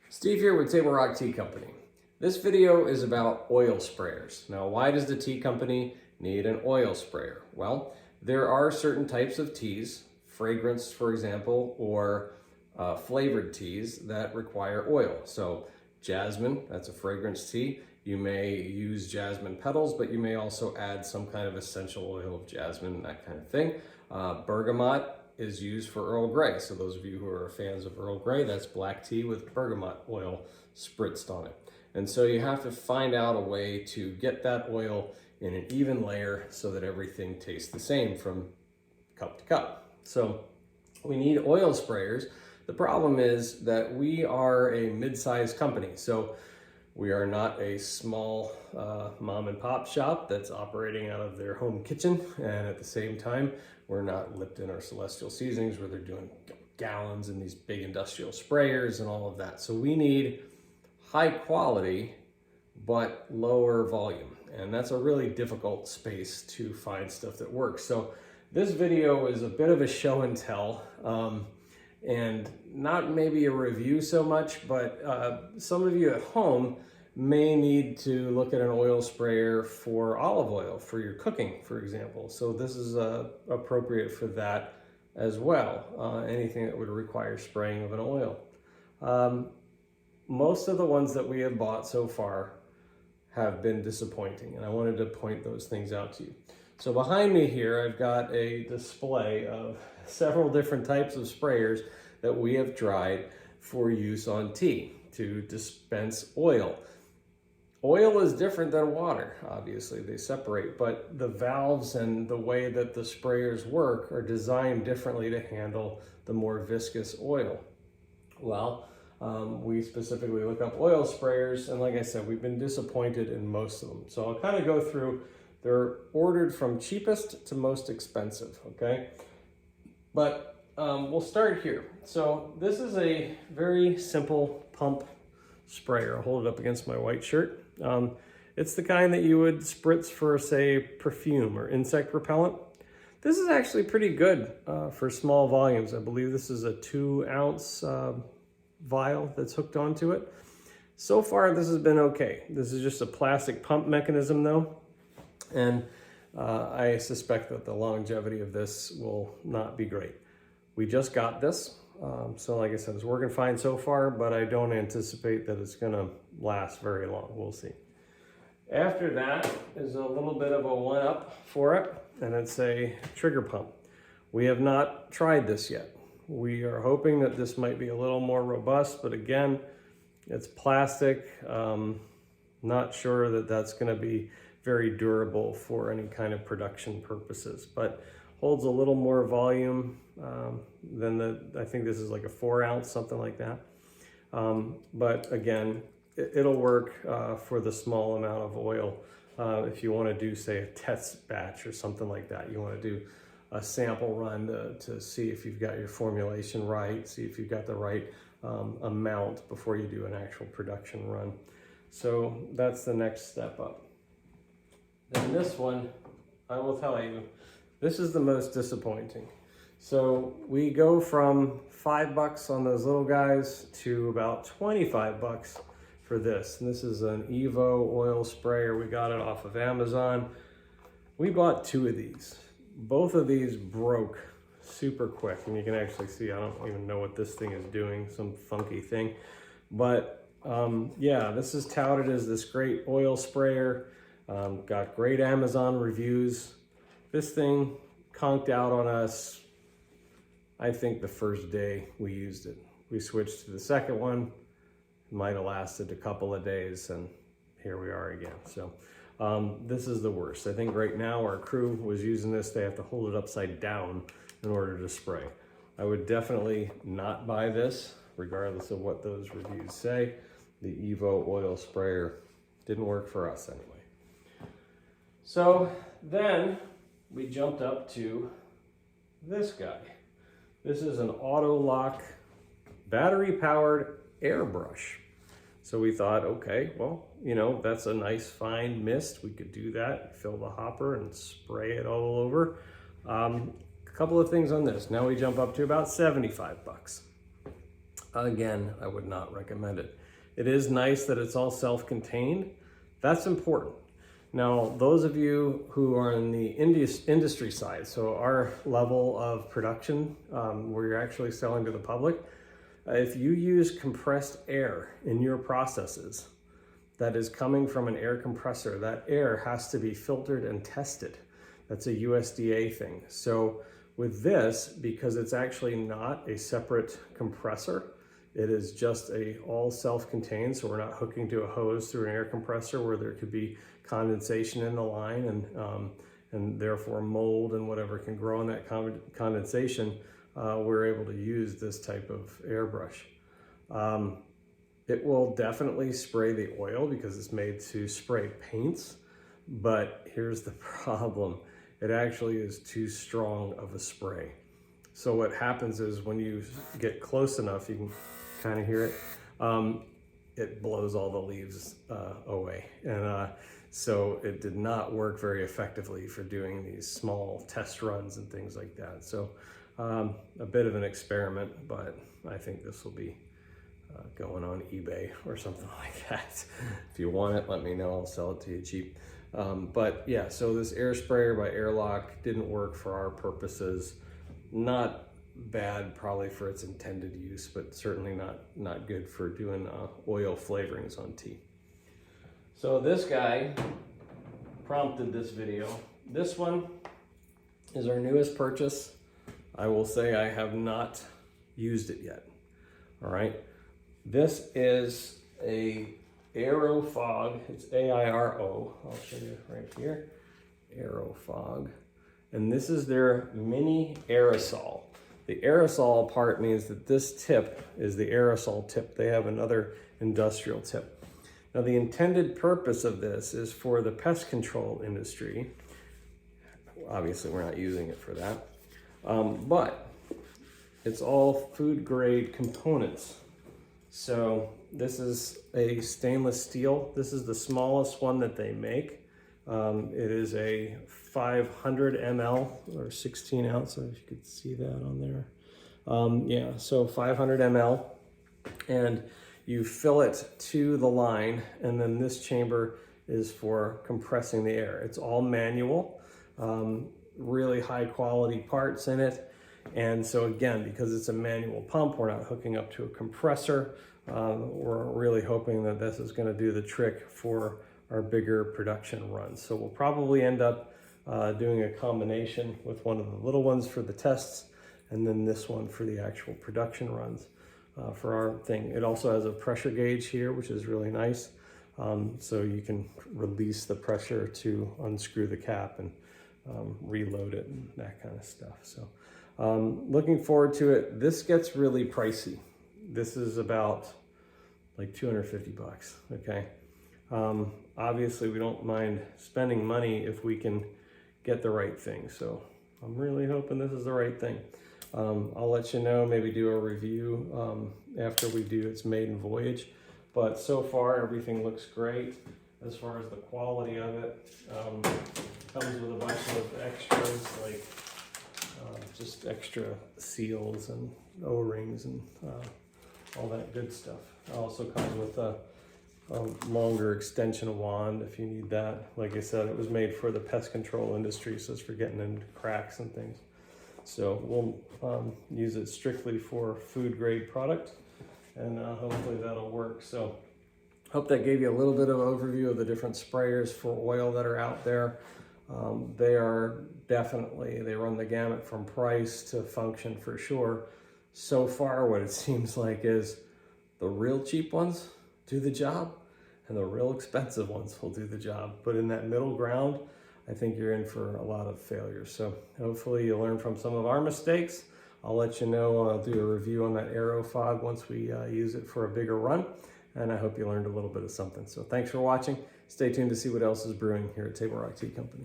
Steve here with Table Rock Tea Company. This video is about oil sprayers. Now, why does the tea company need an oil sprayer? Well, there are certain types of teas, fragrance for example, or flavored teas that require oil. So Jasmine, that's a fragrance tea. You may use jasmine petals, but you may also add some kind of essential oil of jasmine, that kind of thing. Bergamot is used for Earl Grey. So those of you who are fans of Earl Grey, that's black tea with bergamot oil spritzed on it. And so you have to find out a way to get that oil in an even layer so that everything tastes the same from cup to cup. So we need oil sprayers. The problem is that we are a mid-sized company. So we are not a small mom and pop shop that's operating out of their home kitchen. And at the same time, we're not Lipton or Celestial Seasonings where they're doing gallons in these big industrial sprayers and all of that. So we need high quality, but lower volume. And that's a really difficult space to find stuff that works. So this video is a bit of a show and tell. And not maybe a review so much, but some of you at home may need to look at an oil sprayer for olive oil for your cooking, for example. So this is appropriate for that as well. Anything that would require spraying of an oil. Most of the ones that we have bought so far have been disappointing, and I wanted to point those things out to you. So behind me here, I've got a display of several different types of sprayers that we have tried for use on tea to dispense oil. Oil is different than water, obviously, they separate, but the valves and the way that the sprayers work are designed differently to handle the more viscous oil. Well, we specifically look up oil sprayers, and like I said, we've been disappointed in most of them. So I'll kind of go through. They're ordered from cheapest to most expensive, okay? But we'll start here. So this is a very simple pump sprayer. I'll hold it up against my white shirt. It's the kind that you would spritz for, say, perfume or insect repellent. This is actually pretty good for small volumes. I believe this is a 2-ounce vial that's hooked onto it. So far, this has been okay. This is just a plastic pump mechanism though. And I suspect that the longevity of this will not be great. We just got this. So like I said, it's working fine so far, but I don't anticipate that it's gonna last very long. We'll see. After that is a little bit of a one-up for it, and it's a trigger pump. We have not tried this yet. We are hoping that this might be a little more robust, but again, it's plastic. Not sure that that's gonna be very durable for any kind of production purposes, but holds a little more volume than I think this is like a 4-ounce, something like that. But again, it'll work for the small amount of oil. If you want to do, say, a test batch or something like that, you want to do a sample run to see if you've got your formulation right, see if you've got the right amount before you do an actual production run. So that's the next step up. Then this one, I will tell you, this is the most disappointing. So we go from $5 on those little guys to about 25 bucks for this. And this is an Evo oil sprayer. We got it off of Amazon. We bought 2 of these. Both of these broke super quick. And you can actually see, I don't even know what this thing is doing, some funky thing. But yeah, this is touted as this great oil sprayer. Got great Amazon reviews. This thing conked out on us, I think, the first day we used it. We switched to the second one. It might have lasted a couple of days, and here we are again. So this is the worst. I think right now our crew was using this. They have to hold it upside down in order to spray. I would definitely not buy this, regardless of what those reviews say. The Evo oil sprayer didn't work for us anyway. So then we jumped up to this guy. This is an auto lock, battery powered airbrush. So we thought, okay, well, you know, that's a nice fine mist. We could do that, fill the hopper and spray it all over. A couple of things on this. Now we jump up to about 75 bucks. Again, I would not recommend it. It is nice that it's all self-contained. That's important. Now, those of you who are in the industry side, so our level of production where you're actually selling to the public, if you use compressed air in your processes that is coming from an air compressor, that air has to be filtered and tested. That's a USDA thing. So with this, because it's actually not a separate compressor, it is just all self-contained, so we're not hooking to a hose through an air compressor where there could be condensation in the line and therefore mold and whatever can grow in that condensation. We're able to use this type of airbrush. It will definitely spray the oil because it's made to spray paints, but here's the problem. It actually is too strong of a spray. So what happens is when you get close enough, you can kind of hear it, it blows all the leaves away. And so it did not work very effectively for doing these small test runs and things like that. So a bit of an experiment, but I think this will be going on eBay or something like that. If you want it, let me know, I'll sell it to you cheap. But yeah, so this air sprayer by Airlock didn't work for our purposes. Not bad probably for its intended use, but certainly not good for doing oil flavorings on tea. So this guy prompted this video. This one is our newest purchase. I will say I have not used it yet. All right, this is a Aerofog. It's AIRO. I'll show you right here. Aerofog. And this is their mini aerosol. The aerosol part means that this tip is the aerosol tip. They have another industrial tip. Now the intended purpose of this is for the pest control industry. Obviously we're not using it for that, but it's all food grade components. So this is a stainless steel. This is the smallest one that they make. It is a 500 ml or 16 ounce, if you could see that on there. Yeah, so 500 ml, and you fill it to the line, and then this chamber is for compressing the air. It's all manual, really high quality parts in it. And so again, because it's a manual pump, we're not hooking up to a compressor. We're really hoping that this is going to do the trick for our bigger production runs. So we'll probably end up doing a combination with one of the little ones for the tests, and then this one for the actual production runs for our thing. It also has a pressure gauge here, which is really nice. So you can release the pressure to unscrew the cap and reload it and that kind of stuff. So looking forward to it. This gets really pricey. This is about like 250 bucks, okay? Obviously we don't mind spending money if we can get the right thing. So I'm really hoping this is the right thing. I'll let you know, maybe do a review after we do its maiden voyage. But so far everything looks great as far as the quality of it. Comes with a bunch of extras like just extra seals and O-rings and all that good stuff. It also comes with a longer extension wand if you need that. Like I said, it was made for the pest control industry, so it's for getting into cracks and things. So we'll use it strictly for food grade product, and hopefully that'll work. So hope that gave you a little bit of an overview of the different sprayers for oil that are out there. They are definitely, they run the gamut from price to function for sure. So far what it seems like is the real cheap ones do the job and the real expensive ones will do the job. But in that middle ground, I think you're in for a lot of failures. So hopefully you'll learn from some of our mistakes. I'll let you know, I'll do a review on that Aerofog once we use it for a bigger run. And I hope you learned a little bit of something. So thanks for watching. Stay tuned to see what else is brewing here at Table Rock Tea Company.